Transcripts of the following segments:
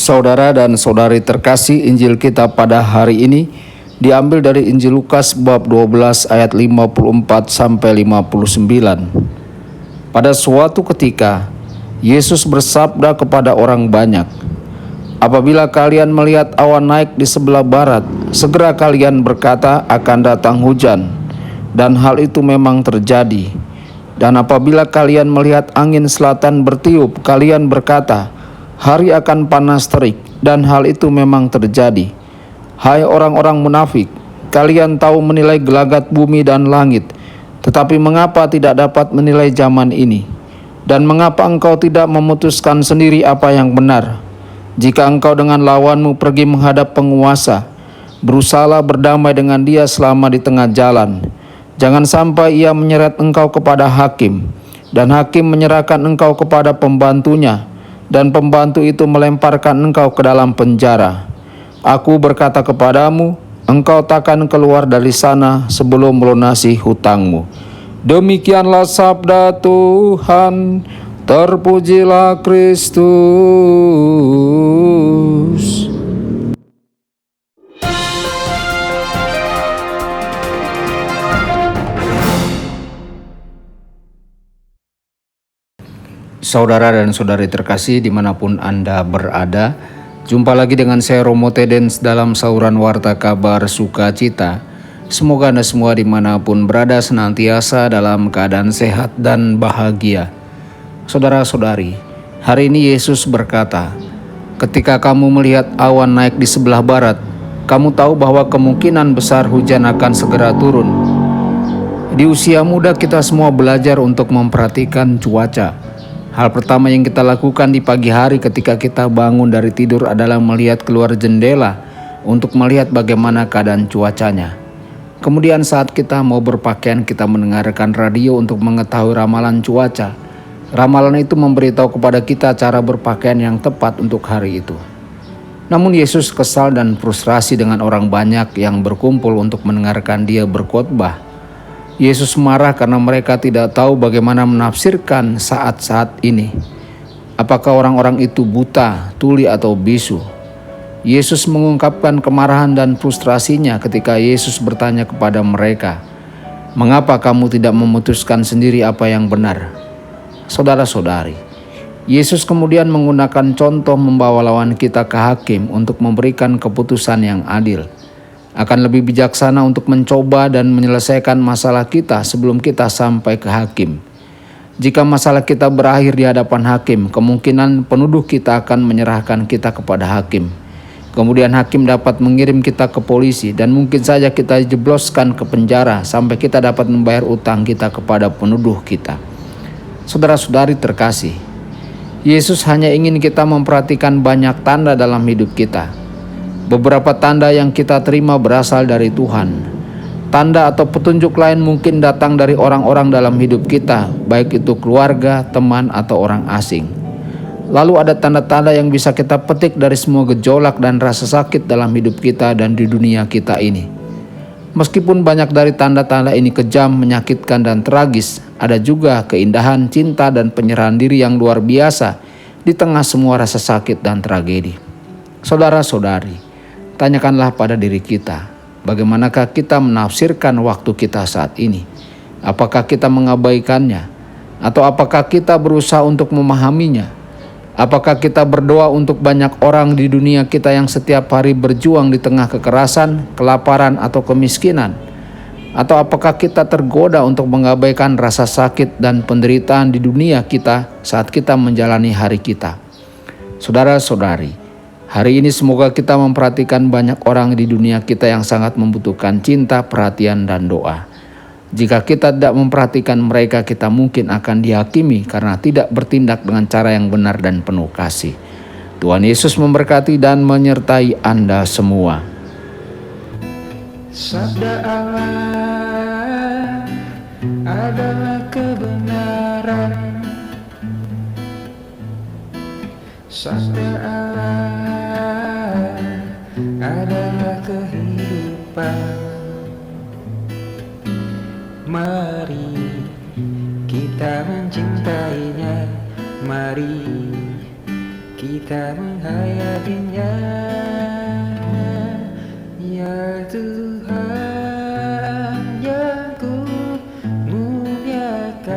Saudara dan saudari terkasih, Injil kita pada hari ini diambil dari Injil Lukas bab 12 ayat 54 sampai 59. Pada suatu ketika, Yesus bersabda kepada orang banyak, "Apabila kalian melihat awan naik di sebelah barat, segera kalian berkata akan datang hujan, dan hal itu memang terjadi. Dan apabila kalian melihat angin selatan bertiup, kalian berkata, hari akan panas terik, dan hal itu memang terjadi. Hai orang-orang munafik, kalian tahu menilai gelagat bumi dan langit, tetapi mengapa tidak dapat menilai zaman ini? Dan mengapa engkau tidak memutuskan sendiri apa yang benar? Jika engkau dengan lawanmu pergi menghadap penguasa, berusahalah berdamai dengan dia selama di tengah jalan. Jangan sampai ia menyeret engkau kepada hakim, dan hakim menyerahkan engkau kepada pembantunya, dan pembantu itu melemparkan engkau ke dalam penjara. Aku berkata kepadamu, engkau takkan keluar dari sana sebelum melunasi hutangmu." Demikianlah sabda Tuhan. Terpujilah Kristus. Saudara dan saudari terkasih dimanapun Anda berada, jumpa lagi dengan saya Romo Tedens dalam saluran Warta Kabar Sukacita. Semoga Anda semua dimanapun berada senantiasa dalam keadaan sehat dan bahagia. Saudara-saudari, hari ini Yesus berkata, ketika kamu melihat awan naik di sebelah barat, kamu tahu bahwa kemungkinan besar hujan akan segera turun. Di usia muda kita semua belajar untuk memperhatikan cuaca. Hal pertama yang kita lakukan di pagi hari ketika kita bangun dari tidur adalah melihat keluar jendela untuk melihat bagaimana keadaan cuacanya. Kemudian saat kita mau berpakaian, kita mendengarkan radio untuk mengetahui ramalan cuaca. Ramalan itu memberitahu kepada kita cara berpakaian yang tepat untuk hari itu. Namun Yesus kesal dan frustrasi dengan orang banyak yang berkumpul untuk mendengarkan dia berkhotbah. Yesus marah karena mereka tidak tahu bagaimana menafsirkan saat-saat ini. Apakah orang-orang itu buta, tuli, atau bisu? Yesus mengungkapkan kemarahan dan frustrasinya ketika Yesus bertanya kepada mereka, "Mengapa kamu tidak memutuskan sendiri apa yang benar?" Saudara-saudari, Yesus kemudian menggunakan contoh membawa lawan kita ke hakim untuk memberikan keputusan yang adil. Akan lebih bijaksana untuk mencoba dan menyelesaikan masalah kita sebelum kita sampai ke hakim. Jika masalah kita berakhir di hadapan hakim, kemungkinan penuduh kita akan menyerahkan kita kepada hakim. Kemudian hakim dapat mengirim kita ke polisi dan mungkin saja kita jebloskan ke penjara sampai kita dapat membayar utang kita kepada penuduh kita. Saudara-saudari terkasih, Yesus hanya ingin kita memperhatikan banyak tanda dalam hidup kita. Beberapa tanda yang kita terima berasal dari Tuhan. Tanda atau petunjuk lain mungkin datang dari orang-orang dalam hidup kita, baik itu keluarga, teman, atau orang asing. Lalu ada tanda-tanda yang bisa kita petik dari semua gejolak dan rasa sakit dalam hidup kita dan di dunia kita ini. Meskipun banyak dari tanda-tanda ini kejam, menyakitkan, dan tragis, ada juga keindahan, cinta, dan penyerahan diri yang luar biasa di tengah semua rasa sakit dan tragedi. Saudara-saudari, tanyakanlah pada diri kita, bagaimanakah kita menafsirkan waktu kita saat ini? Apakah kita mengabaikannya? Atau apakah kita berusaha untuk memahaminya? Apakah kita berdoa untuk banyak orang di dunia kita yang setiap hari berjuang di tengah kekerasan, kelaparan, atau kemiskinan? Atau apakah kita tergoda untuk mengabaikan rasa sakit dan penderitaan di dunia kita saat kita menjalani hari kita? Saudara-saudari, hari ini semoga kita memperhatikan banyak orang di dunia kita yang sangat membutuhkan cinta, perhatian, dan doa. Jika kita tidak memperhatikan mereka, kita mungkin akan dihakimi karena tidak bertindak dengan cara yang benar dan penuh kasih. Tuhan Yesus memberkati dan menyertai Anda semua. Sabda Allah adalah kebenaran. Sabda Allah adalah kehidupan. Mari kita mencintainya, mari kita menghayatinya. Ya Tuhan yang ku muliakan,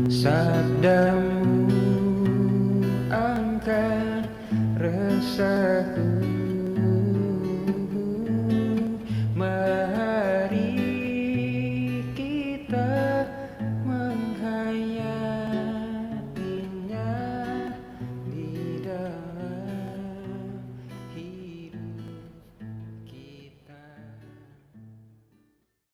sabdamu angkat resahku.